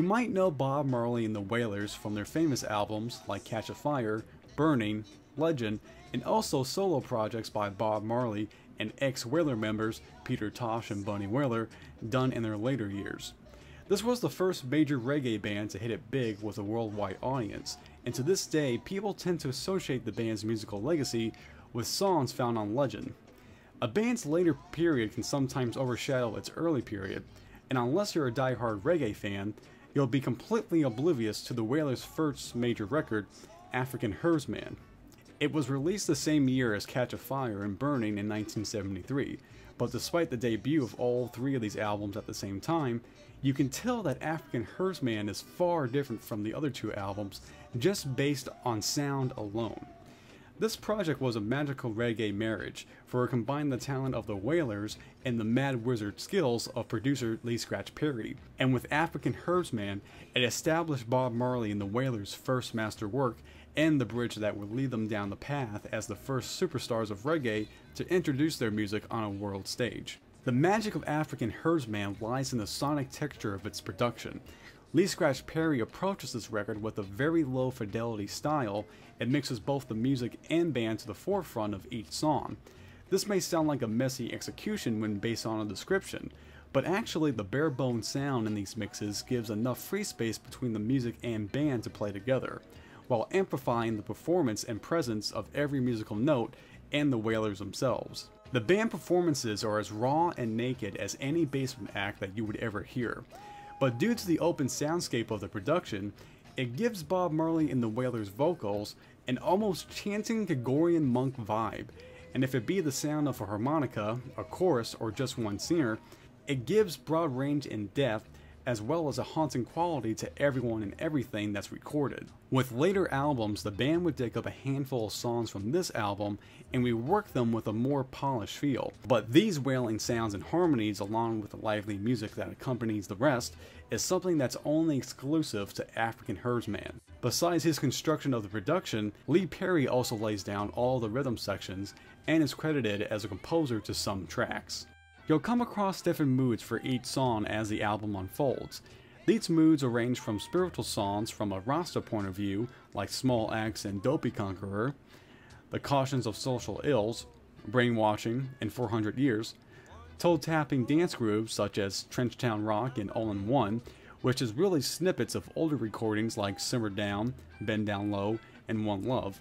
might know Bob Marley and the Wailers from their famous albums like Catch a Fire, Burning, Legend, and also solo projects by Bob Marley and ex-Wailer members Peter Tosh and Bunny Wailer done in their later years. This was the first major reggae band to hit it big with a worldwide audience, and to this day people tend to associate the band's musical legacy with songs found on Legend. A band's later period can sometimes overshadow its early period, and unless you're a die-hard reggae fan, you'll be completely oblivious to the Wailers' first major record, African Herbsman. It was released the same year as Catch a Fire and Burning in 1973, but despite the debut of all three of these albums at the same time, you can tell that African Herbsman is far different from the other two albums just based on sound alone. This project was a magical reggae marriage, for it combined the talent of the Wailers and the mad wizard skills of producer Lee Scratch Perry, and with African Herbsman, it established Bob Marley and the Wailers' first masterwork and the bridge that would lead them down the path as the first superstars of reggae to introduce their music on a world stage. The magic of African Herbsman lies in the sonic texture of its production. Lee Scratch Perry approaches this record with a very low fidelity style and mixes both the music and band to the forefront of each song. This may sound like a messy execution when based on a description, but actually the bare bones sound in these mixes gives enough free space between the music and band to play together, while amplifying the performance and presence of every musical note and the Wailers themselves. The band performances are as raw and naked as any basement act that you would ever hear, but due to the open soundscape of the production, it gives Bob Marley and the Wailers' vocals an almost chanting Gregorian monk vibe, and if it be the sound of a harmonica, a chorus, or just one singer, it gives broad range and depth as well as a haunting quality to everyone and everything that's recorded. With later albums, the band would dig up a handful of songs from this album and rework them with a more polished feel. But these wailing sounds and harmonies, along with the lively music that accompanies the rest, is something that's only exclusive to African Herbsman. Besides his construction of the production, Lee Perry also lays down all the rhythm sections and is credited as a composer to some tracks. You'll come across different moods for each song as the album unfolds. These moods range from spiritual songs from a Rasta point of view, like Small Axe and Dopey Conqueror, The Cautions of Social Ills, Brainwashing, and 400 Years, toe-tapping dance grooves such as Trenchtown Rock and All in One, which is really snippets of older recordings like Simmer Down, Bend Down Low, and One Love.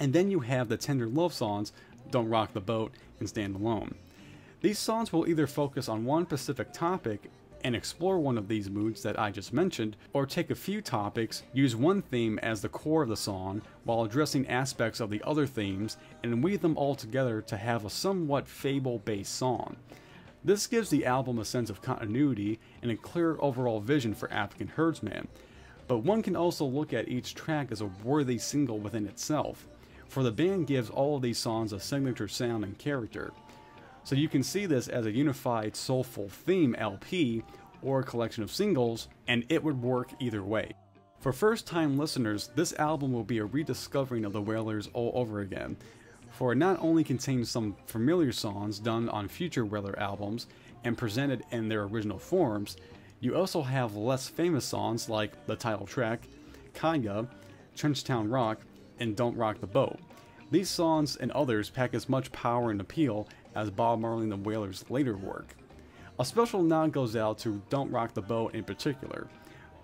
And then you have the tender love songs, Don't Rock the Boat and Stand Alone. These songs will either focus on one specific topic and explore one of these moods that I just mentioned, or take a few topics, use one theme as the core of the song while addressing aspects of the other themes, and weave them all together to have a somewhat fable-based song. This gives the album a sense of continuity and a clear overall vision for African Herbsman, but one can also look at each track as a worthy single within itself, for the band gives all of these songs a signature sound and character. So you can see this as a unified soulful theme LP or a collection of singles, and it would work either way. For first time listeners, this album will be a rediscovering of the Wailers all over again, for it not only contains some familiar songs done on future Wailer albums and presented in their original forms, you also have less famous songs like the title track, Kaya, Trenchtown Rock, and Don't Rock the Boat. These songs and others pack as much power and appeal as Bob Marley and the Wailers' later work. A special nod goes out to Don't Rock the Boat in particular.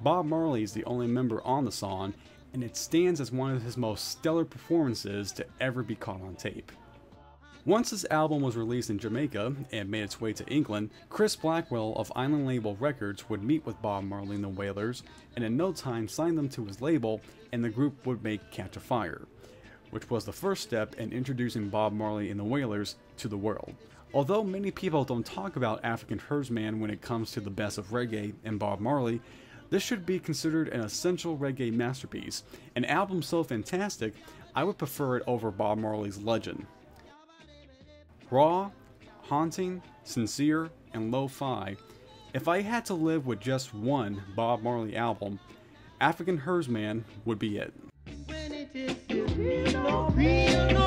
Bob Marley is the only member on the song, and it stands as one of his most stellar performances to ever be caught on tape. Once this album was released in Jamaica and made its way to England, Chris Blackwell of Island Label Records would meet with Bob Marley and the Wailers, and in no time sign them to his label, and the group would make Catch a Fire, which was the first step in introducing Bob Marley and the Wailers to the world. Although many people don't talk about African Herbsman when it comes to the best of reggae and Bob Marley, this should be considered an essential reggae masterpiece. An album so fantastic, I would prefer it over Bob Marley's Legend. Raw, haunting, sincere, and lo-fi, if I had to live with just one Bob Marley album, African Herbsman would be it. When it is real,